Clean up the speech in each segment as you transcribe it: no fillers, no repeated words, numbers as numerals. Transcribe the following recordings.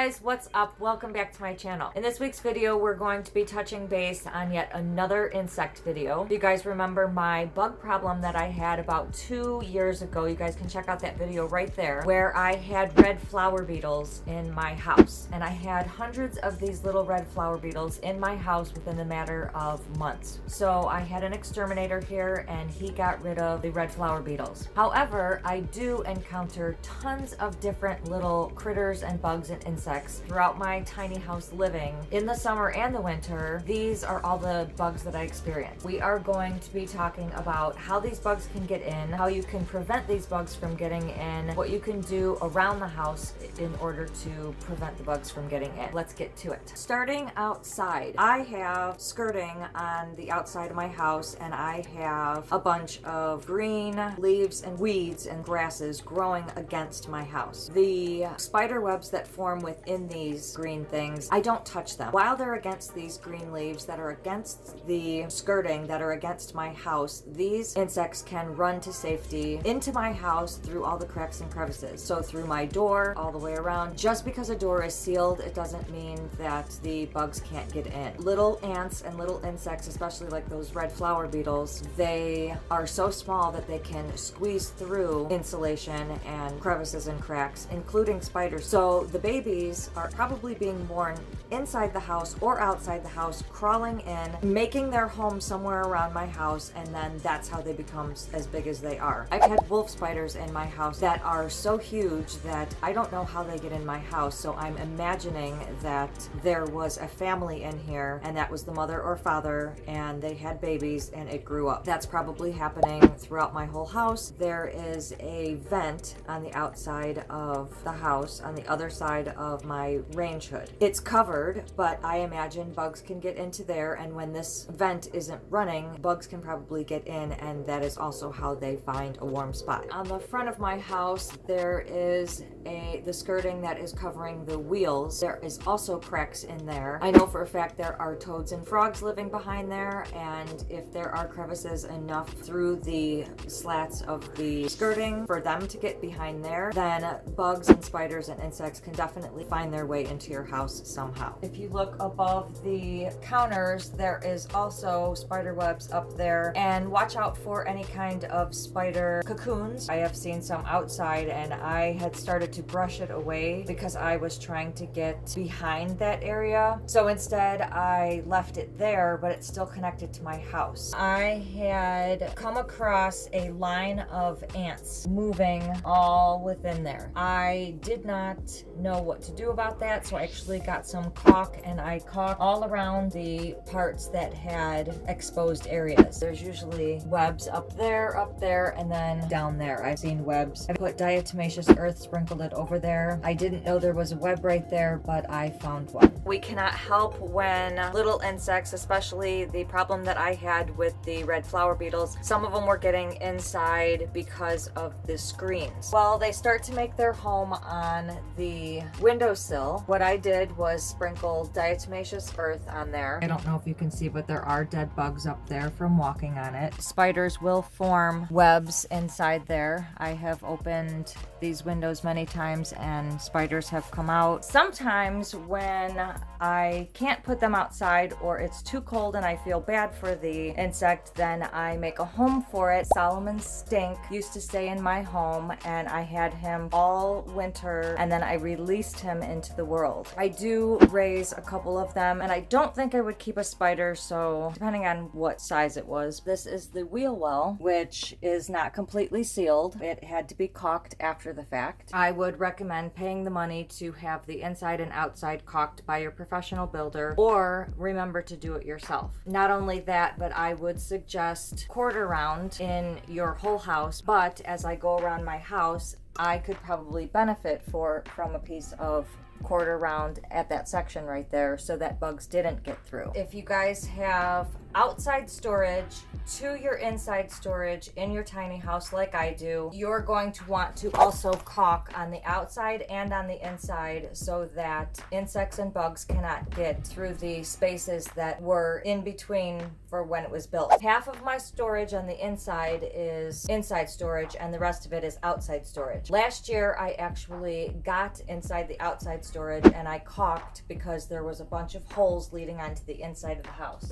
guys, what's up? Welcome back to my channel. In this week's video, we're going to be touching base on yet another insect video. If you guys remember my bug problem that I had about 2 years ago, you guys can check out that video right there, where I had red flower beetles in my house. And I had hundreds of these little red flower beetles in my house within a matter of months. So I had an exterminator here and he got rid of the red flower beetles. However, I do encounter tons of different little critters and bugs and insects throughout my tiny house living. In the summer and the winter, these are all the bugs that I experience. We are going to be talking about how these bugs can get in, how you can prevent these bugs from getting in, what you can do around the house in order to prevent the bugs from getting in. Let's get to it. Starting outside, I have skirting on the outside of my house and I have a bunch of green leaves and weeds and grasses growing against my house. The spider webs that form within these green things, I don't touch them. While they're against these green leaves that are against the skirting that are against my house, these insects can run to safety into my house through all the cracks and crevices. So through my door, all the way around. Just because a door is sealed, it doesn't mean that the bugs can't get in. Little ants and little insects, especially like those red flower beetles, they are so small that they can squeeze through insulation and crevices and cracks, including spiders. So the babies are probably being born inside the house or outside the house, crawling in, making their home somewhere around my house, and then that's how they become as big as they are. I've had wolf spiders in my house that are so huge that I don't know how they get in my house, so I'm imagining that there was a family in here and that was the mother or father and they had babies and it grew up. That's probably happening throughout my whole house. There is a vent on the outside of the house on the other side of my range hood. It's covered, but I imagine bugs can get into there, and when this vent isn't running, bugs can probably get in, and that is also how they find a warm spot. On the front of my house, there is the skirting that is covering the wheels. There is also cracks in there. I know for a fact there are toads and frogs living behind there, and if there are crevices enough through the slats of the skirting for them to get behind there, then bugs and spiders and insects can definitely find their way into your house somehow. If you look above the counters, there is also spider webs up there, and watch out for any kind of spider cocoons. I have seen some outside and I had started to brush it away because I was trying to get behind that area. So instead I left it there, but it's still connected to my house. I had come across a line of ants moving all within there. I did not know what to do about that, so I actually got some caulk and I caulked all around the parts that had exposed areas. There's usually webs up there, and then down there. I've seen webs. I put diatomaceous earth, sprinkled it over there. I didn't know there was a web right there, but I found one. We cannot help when little insects, especially the problem that I had with the red flower beetles, some of them were getting inside because of the screens. Well, they start to make their home on the windowsill. What I did was sprinkle diatomaceous earth on there. I don't know if you can see, but there are dead bugs up there from walking on it. Spiders will form webs inside there. I have opened these windows many times and spiders have come out. Sometimes when I can't put them outside or it's too cold and I feel bad for the insect, then I make a home for it. Solomon's stink used to stay in my home and I had him all winter and then I released him into the world. I do raise a couple of them and I don't think I would keep a spider, so depending on what size it was. This is the wheel well, which is not completely sealed. It had to be caulked after the fact. I would recommend paying the money to have the inside and outside caulked by your professional builder, or remember to do it yourself. Not only that, but I would suggest quarter round in your whole house, but as I go around my house, I could probably benefit from a piece of quarter round at that section right there so that bugs didn't get through. If you guys have outside storage to your inside storage in your tiny house like I do, you're going to want to also caulk on the outside and on the inside so that insects and bugs cannot get through the spaces that were in between for when it was built. Half of my storage on the inside is inside storage and the rest of it is outside storage. Last year I actually got inside the outside storage and I caulked because there was a bunch of holes leading onto the inside of the house.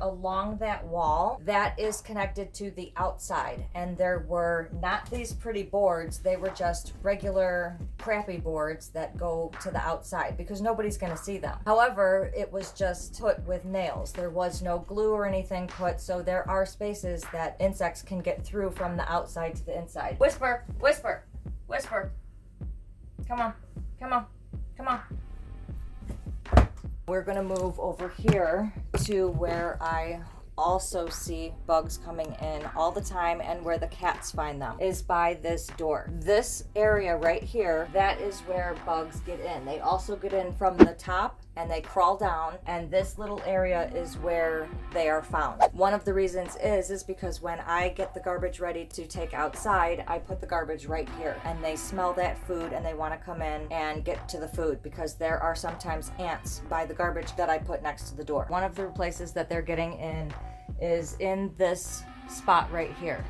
Along that wall, that is connected to the outside, and there were not these pretty boards, they were just regular crappy boards that go to the outside because nobody's going to see them. However, it was just put with nails. There was no glue or anything put, so there are spaces that insects can get through from the outside to the inside. Whisper, whisper, whisper. Come on, come on, come on. We're gonna move over here to where I also see bugs coming in all the time and where the cats find them is by this door. This area right here, that is where bugs get in. They also get in from the top and they crawl down, and this little area is where they are found. One of the reasons is because when I get the garbage ready to take outside, I put the garbage right here and they smell that food and they want to come in and get to the food because there are sometimes ants by the garbage that I put next to the door. One of the places that they're getting in is in this spot right here.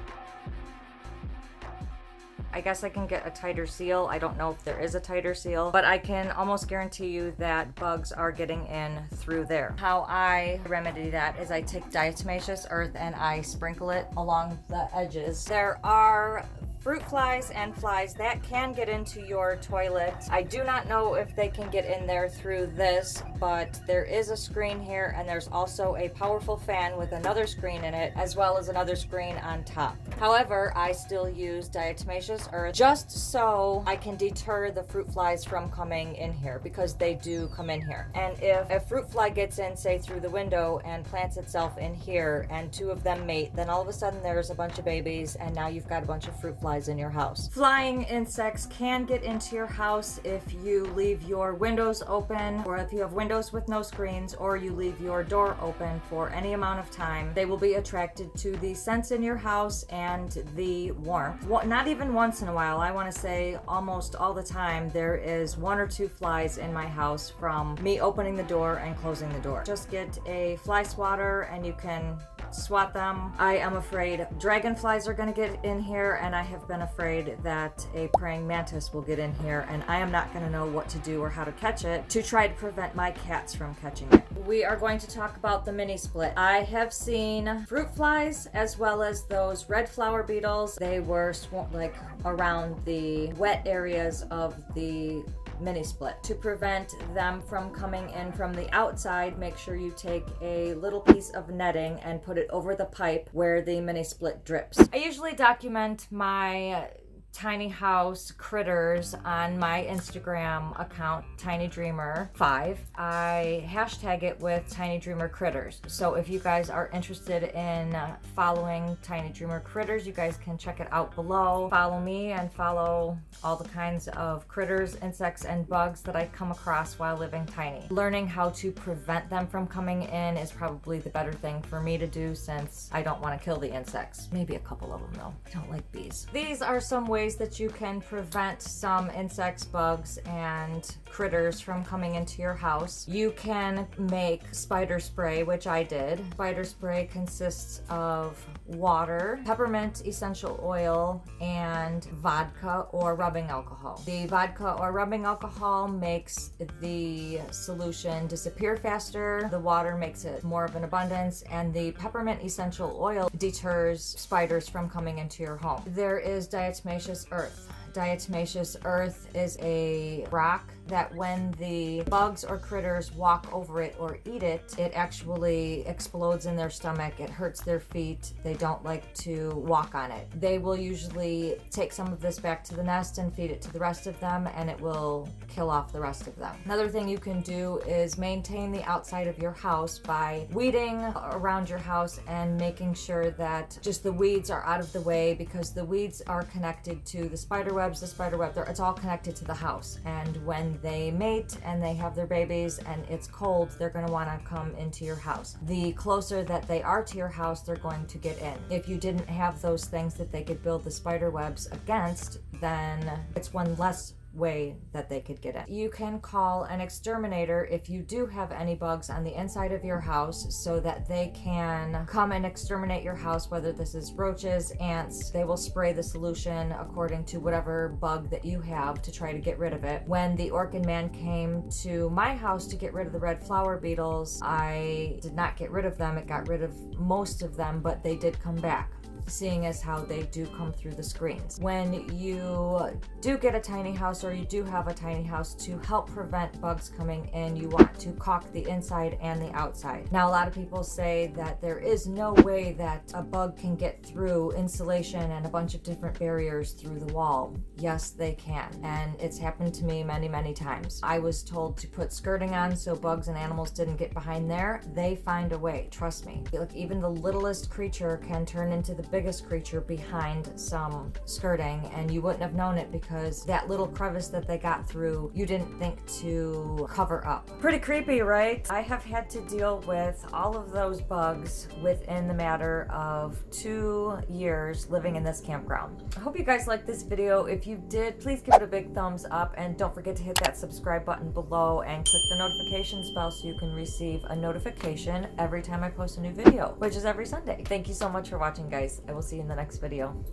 I guess I can get a tighter seal. I don't know if there is a tighter seal, but I can almost guarantee you that bugs are getting in through there. How I remedy that is I take diatomaceous earth and I sprinkle it along the edges. There are fruit flies and flies that can get into your toilet. I do not know if they can get in there through this, but there is a screen here and there's also a powerful fan with another screen in it as well as another screen on top. However, I still use diatomaceous earth just so I can deter the fruit flies from coming in here because they do come in here. And if a fruit fly gets in, say through the window and plants itself in here and two of them mate, then all of a sudden there's a bunch of babies and now you've got a bunch of fruit flies in your house. Flying insects can get into your house if you leave your windows open, or if you have windows with no screens, or you leave your door open for any amount of time. They will be attracted to the scents in your house and the warmth. Not even once in a while, I want to say almost all the time, there is one or two flies in my house from me opening the door and closing the door. Just get a fly swatter and you can swat them. I am afraid dragonflies are going to get in here, and I have been afraid that a praying mantis will get in here, and I am not going to know what to do or how to catch it to try to prevent my cats from catching it. We are going to talk about the mini split. I have seen fruit flies as well as those red flower beetles. They were like around the wet areas of the mini split. To prevent them from coming in from the outside, make sure you take a little piece of netting and put it over the pipe where the mini split drips. I usually document my tiny house critters on my Instagram account, TinyDreamer5. I hashtag it with Tiny Dreamer Critters. So if you guys are interested in following Tiny Dreamer Critters, you guys can check it out below. Follow me and follow all the kinds of critters, insects, and bugs that I come across while living tiny. Learning how to prevent them from coming in is probably the better thing for me to do since I don't want to kill the insects. Maybe a couple of them though. I don't like bees. These are some ways that you can prevent some insects, bugs, and critters from coming into your house. You can make spider spray, which I did. Spider spray consists of water, peppermint essential oil, and vodka or rubbing alcohol. The vodka or rubbing alcohol makes the solution disappear faster, the water makes it more of an abundance, and the peppermint essential oil deters spiders from coming into your home. There is diatomaceous earth. Diatomaceous earth is a rock that when the bugs or critters walk over it or eat it, it actually explodes in their stomach. It hurts their feet. They don't like to walk on it. They will usually take some of this back to the nest and feed it to the rest of them, and it will kill off the rest of them. Another thing you can do is maintain the outside of your house by weeding around your house and making sure that just the weeds are out of the way, because the weeds are connected to the spider webs, it's all connected to the house. And when when they mate and they have their babies and it's cold, they're going to want to come into your house. The closer that they are to your house, they're going to get in. If you didn't have those things that they could build the spider webs against, then it's one less way that they could get in. You can call an exterminator if you do have any bugs on the inside of your house so that they can come and exterminate your house, whether this is roaches, ants. They will spray the solution according to whatever bug that you have to try to get rid of it. When the Orkin man came to my house to get rid of the red flower beetles, I did not get rid of them. It got rid of most of them, but they did come back, seeing as how they do come through the screens. When you do get a tiny house, or you do have a tiny house, to help prevent bugs coming in, you want to caulk the inside and the outside. Now, a lot of people say that there is no way that a bug can get through insulation and a bunch of different barriers through the wall. Yes, they can, and it's happened to me many, many times. I was told to put skirting on so bugs and animals didn't get behind there. They find a way, trust me. Like, even the littlest creature can turn into the biggest creature behind some skirting, and you wouldn't have known it because that little crevice that they got through, you didn't think to cover up. Pretty creepy, right? I have had to deal with all of those bugs within the matter of 2 years living in this campground. I hope you guys liked this video. If you did, please give it a big thumbs up, and don't forget to hit that subscribe button below and click the notifications bell so you can receive a notification every time I post a new video, which is every Sunday. Thank you so much for watching, guys. I will see you in the next video.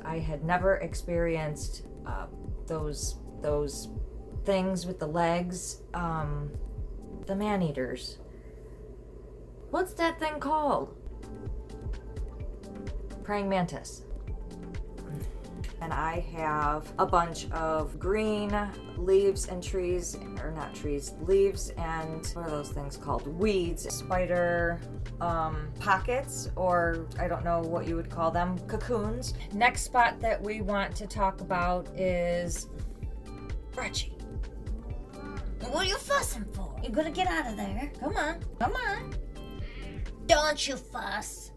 I had never experienced those things with the legs, the man-eaters. What's that thing called? Praying mantis. And I have a bunch of green leaves and trees, or not trees, leaves and what are those things called? Weeds, spider pockets, or I don't know what you would call them, cocoons. Next spot that we want to talk about is Reggie. What are you fussing for? You're gonna get out of there. Come on, come on. Don't you fuss.